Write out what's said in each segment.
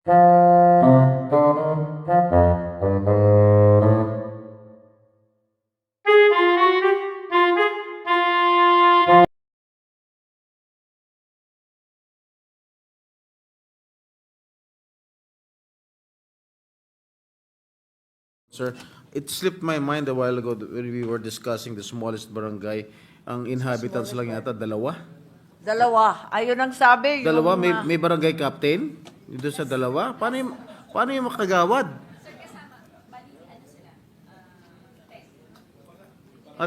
Sir, it slipped my mind a while ago when we were discussing the smallest barangay. Ang inhabitants lang yata, dalawa. Dalawa. Ayun ang sabi. Dalawa, yung, may barangay captain. Doon sa dalawa. Paano yung makagawad?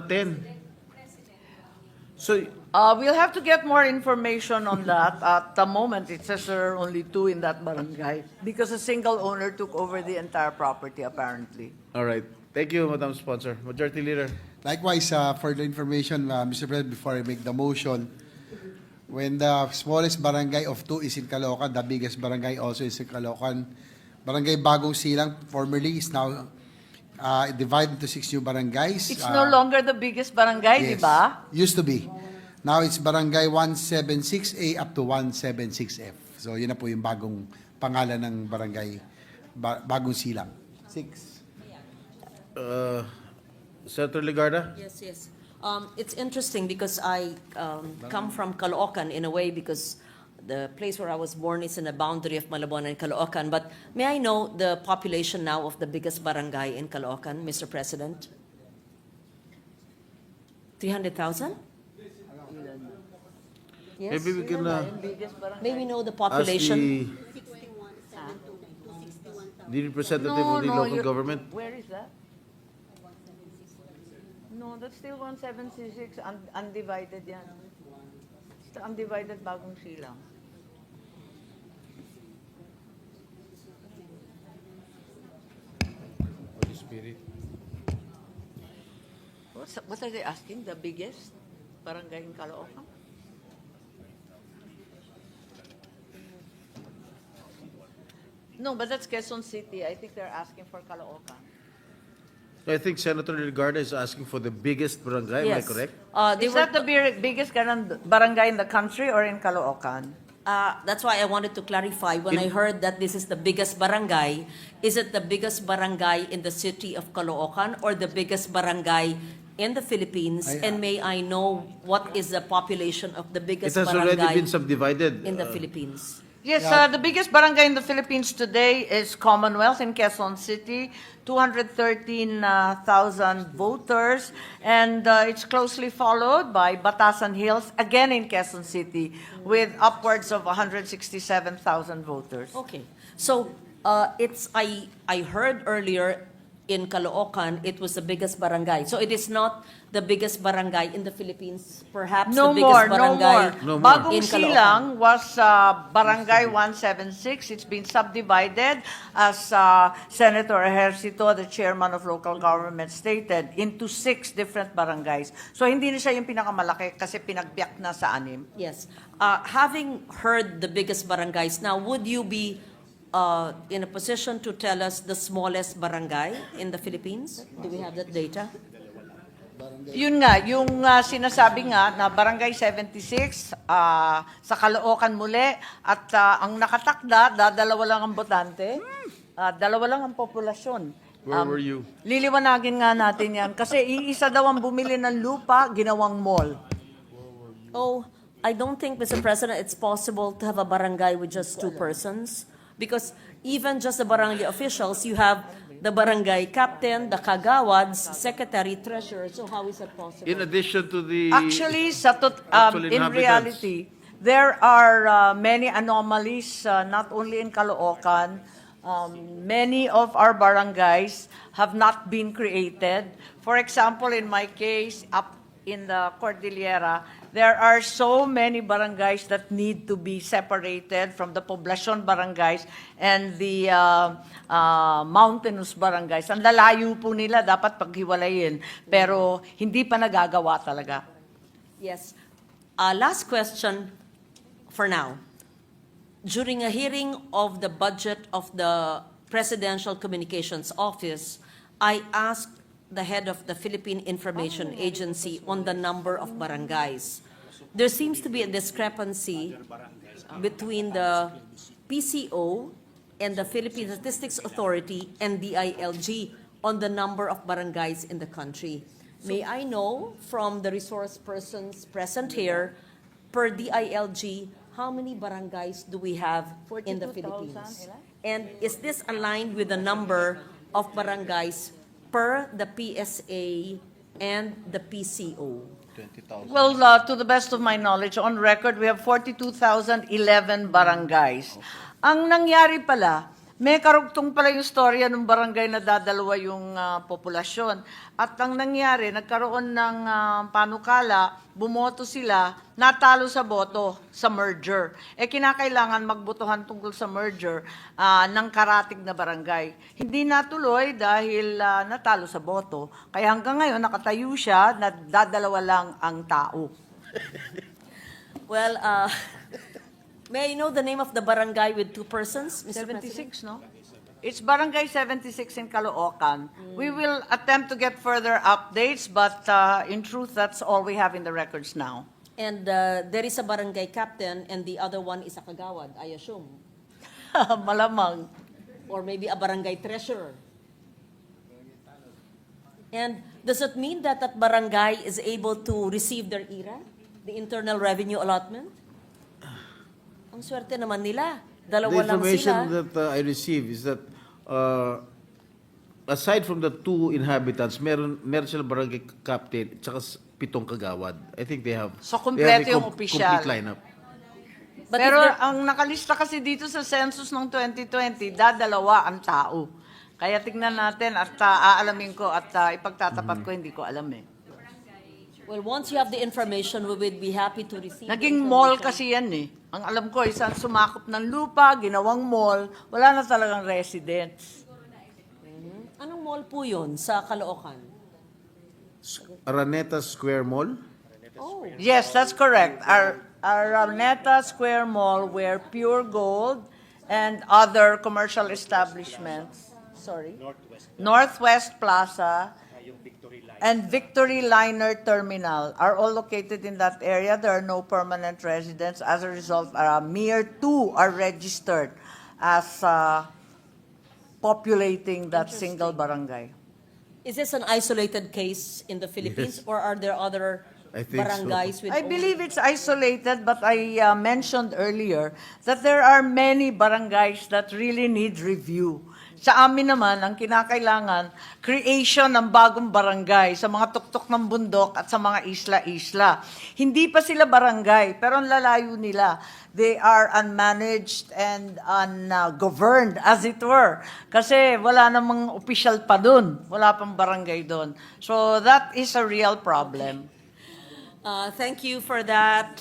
Ten. So, we'll have to get more information on that. At the moment, it says there are only 2 in that barangay because a single owner took over the entire property, apparently. all right. Thank you, Madam Sponsor. Majority Leader. Likewise, for the information, Mr. President, before I make the motion, when the smallest barangay of 2 is in Caloocan, the biggest barangay also is in Caloocan. Barangay Bagong Silang, formerly, is now divided into 6 new barangays. It's no longer the biggest barangay, di Yes, ba? used to be. Now it's barangay 176A up to 176F. So yun na po yung bagong pangalan ng barangay Bagong Silang. 6. Senator Legarda. Yes, yes. It's interesting because I come from Caloocan in a way because the place where I was born is in the boundary of Malabo and Caloocan. But may I know the population now of the biggest barangay in Caloocan, Mr. President? 300,000? Yes. Maybe we can May we know the ask population? the representative of the local government. Where is that? No, that's still 176. Undivided yan. It's the undivided Bagong Silang. What are they asking? The biggest barangay in Caloocan? No, but that's Quezon City. I think they're asking for Caloocan. I think Senator Legarda is asking for the biggest barangay. Am I Yes. correct? They Is were, that the biggest barangay in the country or in Caloocan? that's why I wanted to clarify when I heard that this is the biggest barangay. Is it the biggest barangay in the city of Caloocan or the biggest barangay in the Philippines? And may I know what is the population of the It biggest has already barangay been subdivided. in the Philippines? Yes, the biggest barangay in the Philippines today is Commonwealth in Quezon City, 213,000 voters, and it's closely followed by Batasan Hills, again in Quezon City, with upwards of 167,000 voters. Okay. So, I heard earlier in Caloocan, it was the biggest barangay. So it is not the biggest barangay in the Philippines, perhaps No the biggest more, no barangay more. No more. Bagong in Caloocan. Silang was Barangay 176. It's been subdivided, as Senator Ejercito, the chairman of local government, stated, into 6 different barangays. So hindi na siya yung pinakamalaki kasi pinagbiyak na sa 6. Yes. Having heard the biggest barangays, now would you be in a position to tell us the smallest barangay in the Philippines? Do we have that data? Yun nga, yung sinasabi nga na Barangay 76 sa Caloocan muli at ang nakatakda, dalawa lang ang botante, dalawa lang ang populasyon. Where were you? Liliwanagin nga natin yan kasi iisa daw ang bumili ng lupa, ginawang mall. Oh, I don't think, Mr. President, it's possible to have a barangay with just 2 persons. Because even just the barangay officials, you have the barangay captain, the kagawads, secretary, treasurer. So how is that possible? In addition to the Actually, actual in inhabitants. reality, there are many anomalies, not only in Caloocan. Many of our barangays have not been created. For example, in my case, up in the Cordillera, there are so many barangays that need to be separated from the poblacion barangays and the mountainous barangays. Ang lalayo po nila, dapat paghiwalayin. Pero hindi pa nagagawa talaga. Yes. Last question for now. During a hearing of the budget of the Presidential Communications Office, I asked the head of the Philippine Information Agency on the number of barangays. There seems to be a discrepancy between the PCO and the Philippine Statistics Authority and DILG on the number of barangays in the country. May I know from the resource persons present here, per DILG, how many barangays do we have in the 42,000, Philippines? ilan? And is this aligned with the number of barangays per the PSA and the PCO? 20,000. Well, to the best of my knowledge, on record, we have 42,011 barangays. Ang nangyari pala, may karugtong pala yung storya ng barangay na dadalawa yung populasyon. At ang nangyari, nagkaroon ng panukala, bumoto sila, natalo sa boto sa merger. Kinakailangan magbotohan tungkol sa merger ng karatig na barangay. Hindi natuloy dahil natalo sa boto. Kaya hanggang ngayon, nakatayo siya na dadalawa lang ang tao. Well, may I know the name of the barangay with two persons, Mr. President? 76, no? It's Barangay 76 in Caloocan. We will attempt to get further updates, but in truth, that's all we have in the records now. And there is a barangay captain and the other one is a kagawad, I assume. Malamang. Or maybe a barangay treasurer. And does it mean that that barangay is able to receive their IRA, the Internal Revenue Allotment? Ang swerte naman nila. The Dalawa lang information sila. that I received is that aside from the 2 inhabitants, meron sila barangay captain at saka 7 kagawad. I think they have So, they have kumpleto a yung opisyal. complete lineup. But Pero if there- ang nakalista kasi dito sa census ng 2020, dadalawa ang tao. Kaya tignan natin at aalamin ko at ipagtatapat ko, hindi ko alam eh. well, once you have the information, we would be happy to receive the Naging mall information. kasi yan eh. Ang alam ko, isang sumakop ng lupa, ginawang mall, wala na talagang residents. Anong mall po yun sa Caloocan? Araneta Square Mall. Oh, Yes, that's correct. Our Araneta Square Mall where Pure Gold and other commercial establishments, Northwest Plaza, and Victory Liner Terminal are all located in that area. There are no permanent residents. As a result, mere 2 are registered as populating that single barangay. is this an isolated case in the Philippines, or are there other I think so. barangays with I believe it's isolated, but I mentioned earlier that there are many barangays that really need review. Sa amin naman, ang kinakailangan, creation ng bagong barangay sa mga tuktok ng bundok at sa mga isla-isla. Hindi pa sila barangay, pero ang lalayo nila. They are unmanaged and ungoverned, as it were. Kasi wala namang official pa dun. Wala pang barangay dun. So that is a real problem. Thank you for that.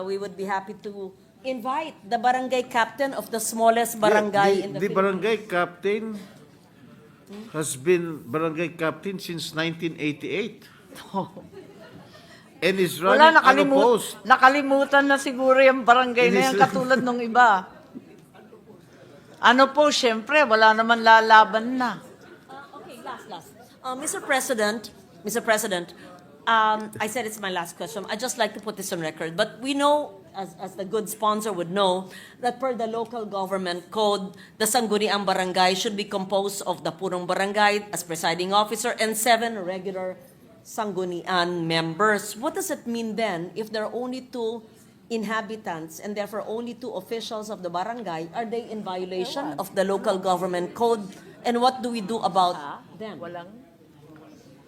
We would be happy to invite the barangay captain of the smallest barangay in the The Philippines. barangay captain has been barangay captain since 1988 and is Wala, running unopposed. nakalimutan na siguro yung barangay na yan, katulad nung iba. Ano po, syempre, wala naman lalaban na. Okay, last. Mr. President, I said it's my last question. I just like to put this on record. But we know, as the good sponsor would know, that per the local government code, the Sangguniang Barangay should be composed of the Purong Barangay as presiding officer and 7 regular Sanggunian members. What does it mean then if there are only 2 inhabitants and therefore only 2 officials of the barangay? Are they in violation of the local government code? And what do we do about them? Walang.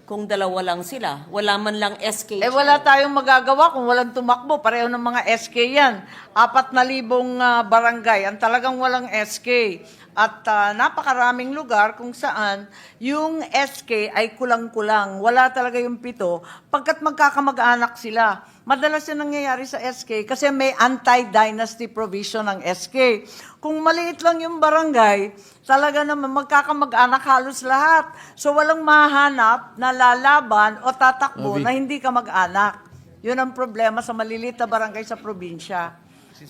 Kung dalawa lang sila, wala man lang SK. Wala tayong magagawa kung walang tumakbo. Pareho ng mga SK yan. 4,000 barangay, ang talagang walang SK. At napakaraming lugar kung saan yung SK ay kulang-kulang. Wala talaga yung 7 pagkat magkakamag-anak sila. Madalas yan nangyayari sa SK kasi may anti-dynasty provision ng SK. Kung maliit lang yung barangay, talaga naman magkakamag-anak halos lahat. So walang mahanap na lalaban o tatakbo na hindi ka mag-anak. Yun ang problema sa maliliit na barangay sa probinsya.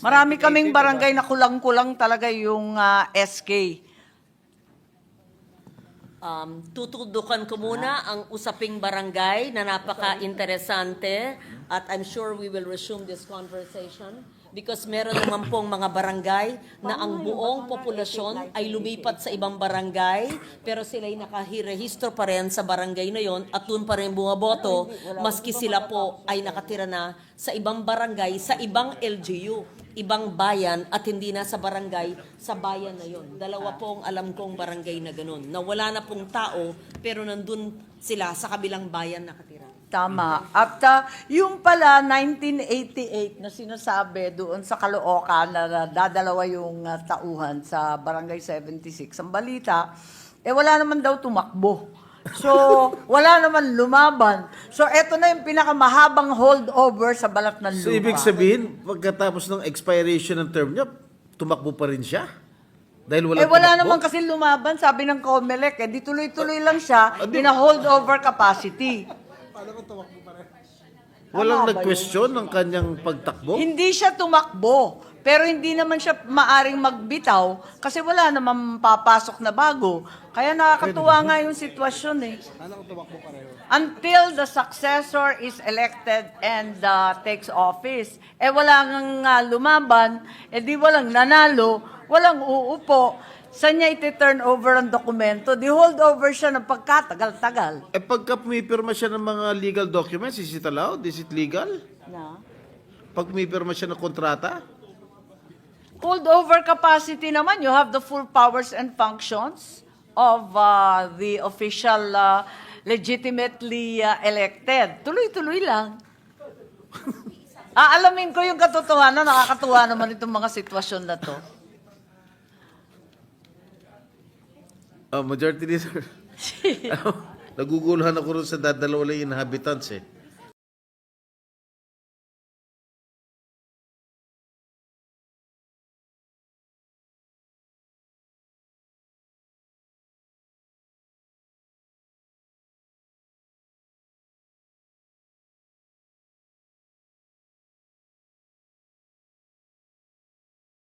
Marami kaming barangay na kulang-kulang talaga yung SK. Tutudukan ko muna ang usaping barangay na napaka-interesante at I'm sure we will resume this conversation Because meron naman pong mga barangay na ang buong populasyon ay lumipat sa ibang barangay, pero sila'y nakahirehistro pa rin sa barangay na yon at doon pa rin bumaboto, maski sila po ay nakatira na sa ibang barangay, sa ibang LGU, ibang bayan, at hindi na sa barangay, sa bayan na yon. Dalawa pong alam kong barangay na ganun, na wala na pong tao, pero nandun sila sa kabilang bayan nakatira. Tama. At yung pala 1988 na sinasabi doon sa Caloocan na dadalawa yung tauhan sa Barangay 76, ang balita, wala naman daw tumakbo. So, wala naman lumaban. So, eto na yung pinakamahabang holdover sa balat ng lupa. So, ibig sabihin, pagkatapos ng expiration ng term niya, tumakbo pa rin siya? Dahil wala wala tumakbo? naman kasi lumaban, sabi ng COMELEC, di tuloy-tuloy lang siya in a holdover capacity. Walang Tama ba nag-question ng kanyang pagtakbo? Hindi siya tumakbo, pero hindi naman siya maaring magbitaw kasi wala naman papasok na bago. Kaya nakakatuwa nga yung sitwasyon eh. Until the successor is elected and takes office. Wala nga lumaban, di walang nanalo, walang uupo. Saan niya iti-turn over ang dokumento? Di hold over siya ng pagkatagal-tagal. Pagka pumipirma siya ng mga legal documents, is it allowed? Is it legal? Na? Pag pumipirma siya ng kontrata? Hold over capacity naman, you have the full powers and functions of the official legitimately elected. Tuloy-tuloy lang. Aalamin ko yung katotohanan, nakakatuwa naman itong mga sitwasyon na to. Majority leader. Naguguluhan ako rin sa dadalawa lang yung inhabitants eh.